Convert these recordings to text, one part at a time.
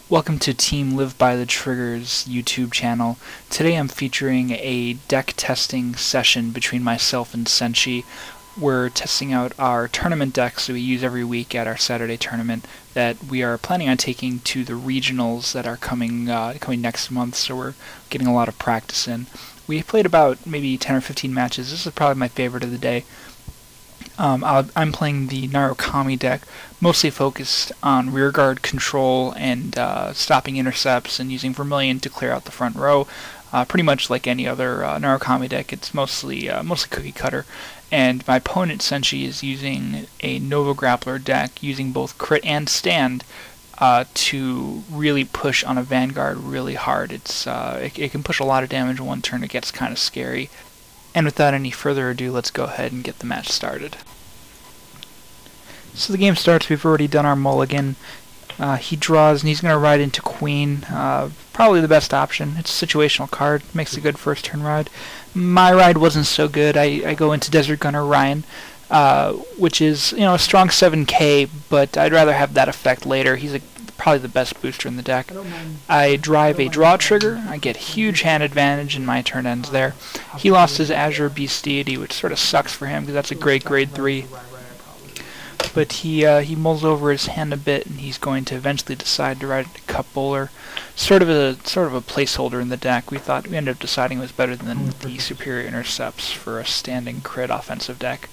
Welcome to Team Live by the Triggers YouTube channel. Today I'm featuring a deck testing session between myself and Senshi. We're testing out our tournament decks that we use every week at our Saturday tournament that we are planning on taking to the regionals that are coming next month, so we're getting a lot of practice in. We played about maybe 10 or 15 matches. This is probably my favorite of the day. I'm playing the Narukami deck, mostly focused on rearguard control and stopping intercepts and using Vermilion to clear out the front row. Pretty much like any other Narukami deck, it's mostly cookie cutter. And my opponent Senshi is using a Nova Grappler deck, using both crit and stand to really push on a Vanguard really hard. It can push a lot of damage in one turn. It gets kind of scary. And without any further ado, let's go ahead and get the match started. So the game starts. We've already done our mulligan. He draws, and he's going to ride into Queen. Probably the best option. It's a situational card. Makes a good first turn ride. My ride wasn't so good. I go into Desert Gunner Ryan, which is a strong 7k, but I'd rather have that effect later. He's probably the best booster in the deck. I drive a draw trigger. I get huge hand advantage, and my turn ends there. He lost his Azure Beast Deity, which sort of sucks for him because that's a great grade 3. But he mulls over his hand a bit, and he's going to eventually decide to ride a Cup Bowler, sort of a placeholder in the deck. We ended up deciding it was better than the Superior Intercepts for a standing crit offensive deck.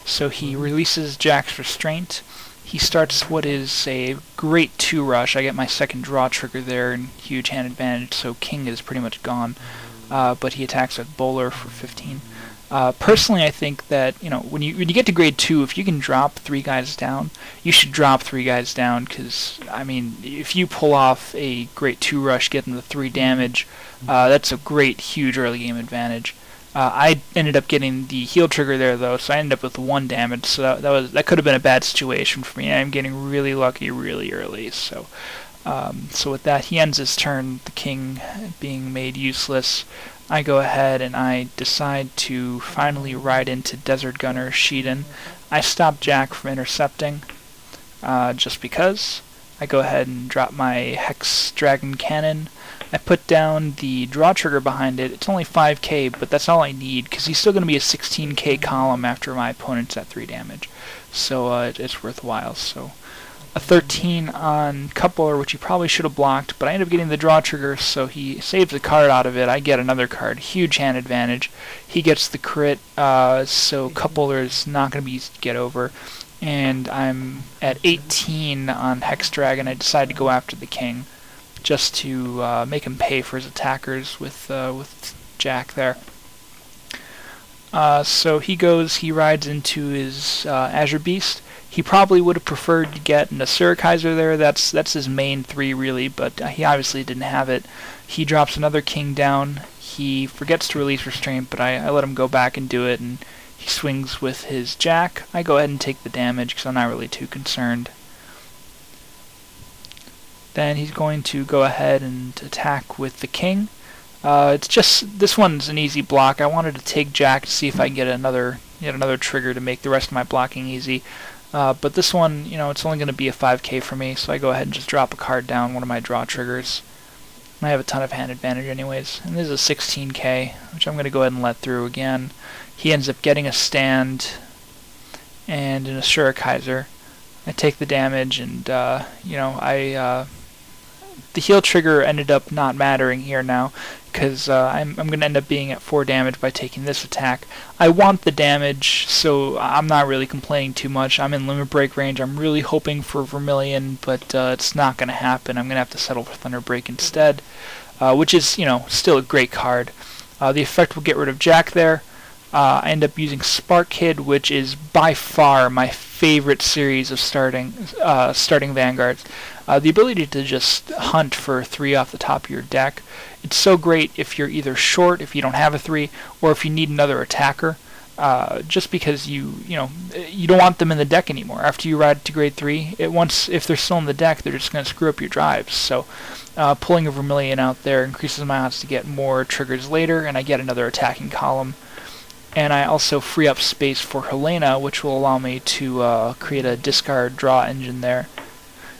So he releases Jack's Restraint. He starts what is a great 2 rush. I get my second draw trigger there and huge hand advantage, so King is pretty much gone. But he attacks with Bowler for 15. Personally, I think that when you get to grade 2, if you can drop 3 guys down, you should drop 3 guys down, because if you pull off a great 2 rush, getting the 3 damage, that's a great huge early game advantage. I ended up getting the heal trigger there though, so I ended up with 1 damage. So that could have been a bad situation for me. I'm getting really lucky really early. So with that, he ends his turn. The King being made useless. I go ahead and I decide to finally ride into Desert Gunner Shiden. I stop Jack from intercepting, just because. I go ahead and drop my Hex Dragon Cannon. I put down the draw trigger behind it. It's only 5k, but that's all I need, because he's still going to be a 16k column after my opponent's at 3 damage. So it's worthwhile. So a 13 on Cup Bowler, which he probably should have blocked, but I end up getting the draw trigger, so he saves a card out of it. I get another card. Huge hand advantage. He gets the crit, so Cup Bowler is not going to be easy to get over. And I'm at 18 on Hex Dragon. I decide to go after the King, just to make him pay for his attackers with Jack there. So he rides into his Azure Beast. He probably would have preferred to get an Asura Kaiser there. That's his main 3 really, but he obviously didn't have it. He drops another King down. He forgets to release Restraint, but I let him go back and do it, and he swings with his Jack. I go ahead and take the damage because I'm not really too concerned. Then he's going to go ahead and attack with the King. It's just, this one's an easy block. I wanted to take Jack to see if I can get another trigger to make the rest of my blocking easy. But this one, it's only going to be a 5k for me, so I go ahead and just drop a card down, one of my draw triggers. And I have a ton of hand advantage anyways. And this is a 16k, which I'm going to go ahead and let through again. He ends up getting a stand and an Asura Kaiser. I take the damage, and the heal trigger ended up not mattering here now, because I'm going to end up being at 4 damage by taking this attack. I want the damage, so I'm not really complaining too much. I'm in limit break range. I'm really hoping for Vermilion, but it's not going to happen. I'm going to have to settle for Thunder Break instead, which is still a great card. The effect will get rid of Jack there. I end up using Spark Kid, which is by far my favorite series of starting Vanguards. The ability to just hunt for 3 off the top of your deck. It's so great if you're either short, if you don't have a 3, or if you need another attacker. Just because you don't want them in the deck anymore. After you ride to grade 3, if they're still in the deck, they're just going to screw up your drives. So pulling a Vermilion out there increases my odds to get more triggers later, and I get another attacking column. And I also free up space for Helena, which will allow me to create a discard draw engine there.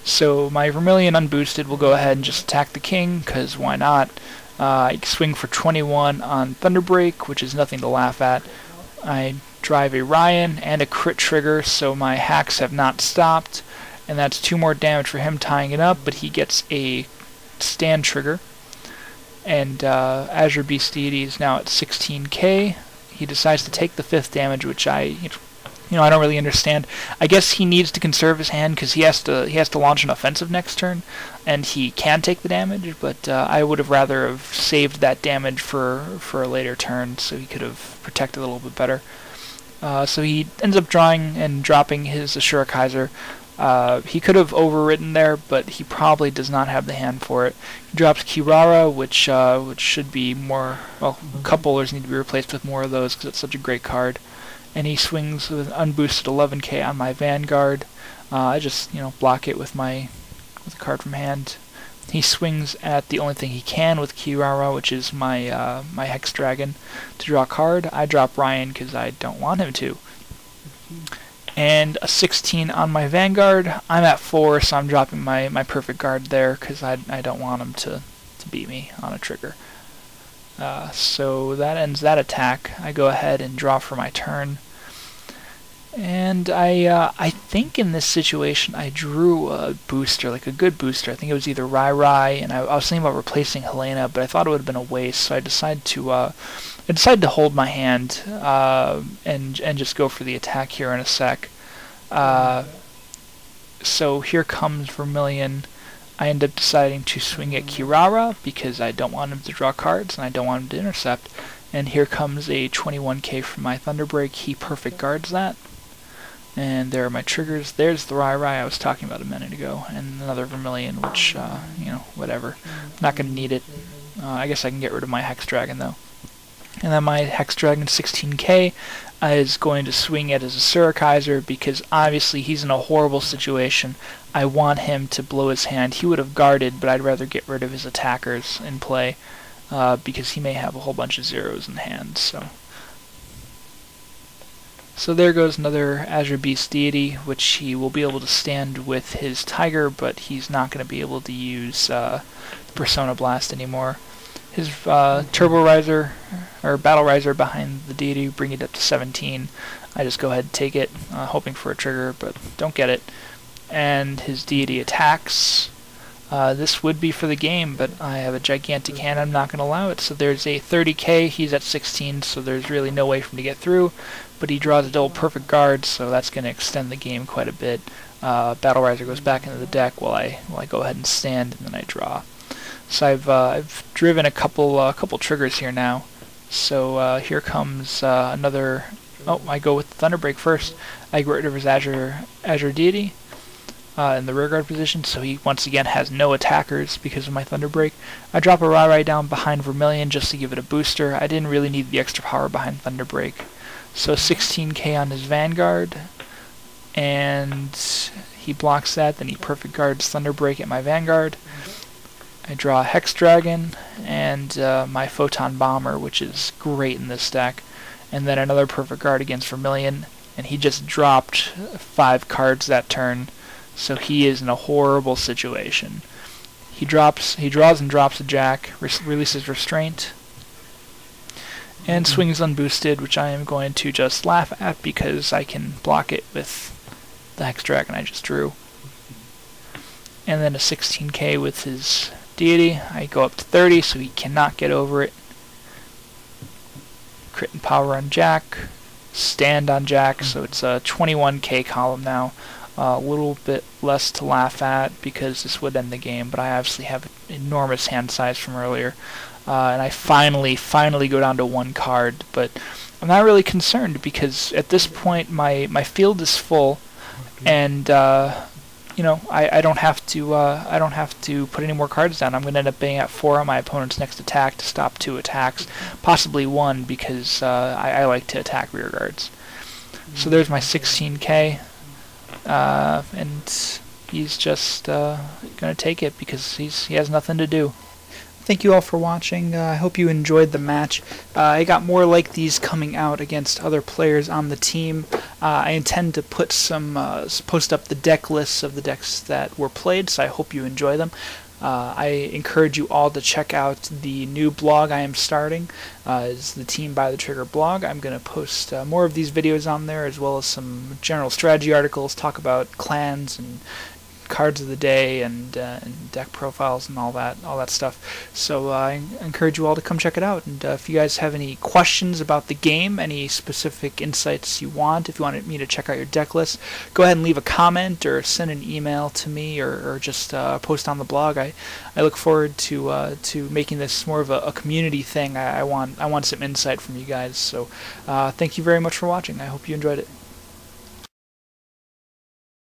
So my Vermilion unboosted will go ahead and just attack the king, because why not? I swing for 21 on Thunderbreak, which is nothing to laugh at. I drive a Ryan and a crit trigger, so my hacks have not stopped, and that's 2 more damage for him tying it up, but he gets a stand trigger. And Azure Beast Deity is now at 16k. He decides to take the 5th damage, which I don't really understand. I guess he needs to conserve his hand because he has to launch an offensive next turn, and he can take the damage. But I would have rather have saved that damage for a later turn, so he could have protected a little bit better. So he ends up drawing and dropping his Ashura Kaiser. He could have overridden there, but he probably does not have the hand for it. He drops Kirara, which should be more. Well, couplers need to be replaced with more of those because it's such a great card. And he swings with an unboosted 11k on my Vanguard. I just block it with a card from hand. He swings at the only thing he can with Kirara, which is my my Hex Dragon, to draw a card. I drop Ryan because I don't want him to. And a 16 on my Vanguard. I'm at 4, so I'm dropping my perfect guard there because I don't want him to beat me on a trigger. So that ends that attack. I go ahead and draw for my turn. And I think in this situation I drew a booster, like a good booster. I think it was either Rai, and I was thinking about replacing Helena, but I thought it would have been a waste, so I decided to hold my hand and just go for the attack here in a sec. So here comes Vermilion. I end up deciding to swing at Kirara because I don't want him to draw cards and I don't want him to intercept. And here comes a 21k from my Thunderbreak. He perfect guards that. And there are my triggers. There's the Rai I was talking about a minute ago, and another Vermilion, which, whatever. Not going to need it. I guess I can get rid of my Hex Dragon, though. And then my Hex Dragon 16k is going to swing at his Asura Kaiser because obviously he's in a horrible situation. I want him to blow his hand. He would have guarded, but I'd rather get rid of his attackers in play because he may have a whole bunch of zeros in hand. So there goes another Azure Beast Deity, which he will be able to stand with his Tiger, but he's not going to be able to use Persona Blast anymore. His Turbo Riser, or Battle Riser behind the Deity, bring it up to 17. I just go ahead and take it, hoping for a trigger, but don't get it. And his Deity attacks. This would be for the game, but I have a gigantic hand, I'm not going to allow it. So there's a 30k, he's at 16, so there's really no way for him to get through. But he draws a double perfect guard, so that's going to extend the game quite a bit. Battle Riser goes back into the deck while I go ahead and stand, and then I draw. So I've driven a couple triggers here now. So here comes another. Oh, I go with the Thunderbreak first. I get rid of his Azure Deity in the rear guard position, so he once again has no attackers because of my Thunderbreak. I drop a Rai down behind Vermilion just to give it a booster. I didn't really need the extra power behind Thunderbreak. So 16k on his Vanguard, and he blocks that, then he perfect guards Thunderbreak at my Vanguard. I draw a Hex Dragon and my Photon Bomber, which is great in this deck, and then another perfect guard against Vermilion, and he just dropped 5 cards that turn, so he is in a horrible situation. He draws and drops a Jack, releases Restraint, and swings unboosted, which I am going to just laugh at because I can block it with the Hex Dragon I just drew. And then a 16k with his Deity. I go up to 30, so he cannot get over it. Crit and power on Jack. Stand on Jack, so it's a 21k column now. A little bit less to laugh at because this would end the game, but I obviously have an enormous hand size from earlier. And I finally go down to 1 card, but I'm not really concerned because at this point my field is full, and I don't have to put any more cards down. I'm going to end up being at 4 on my opponent's next attack to stop 2 attacks, possibly 1 because I like to attack rear guards. So there's my 16k, and he's just going to take it because he has nothing to do. thank you all for watching. I hope you enjoyed the match. I got more like these coming out against other players on the team. I intend to put some post up the deck lists of the decks that were played, so I hope you enjoy them. I encourage you all to check out the new blog I am starting. It's the Team by the Trigger blog. I'm going to post more of these videos on there, as well as some general strategy articles, talk about clans and cards of the day and deck profiles and all that stuff. So I encourage you all to come check it out. And if you guys have any questions about the game, any specific insights you want, if you want me to check out your deck list, go ahead and leave a comment or send an email to me, or just post on the blog. I look forward to making this more of a community thing. I want some insight from you guys. So thank you very much for watching. I hope you enjoyed it.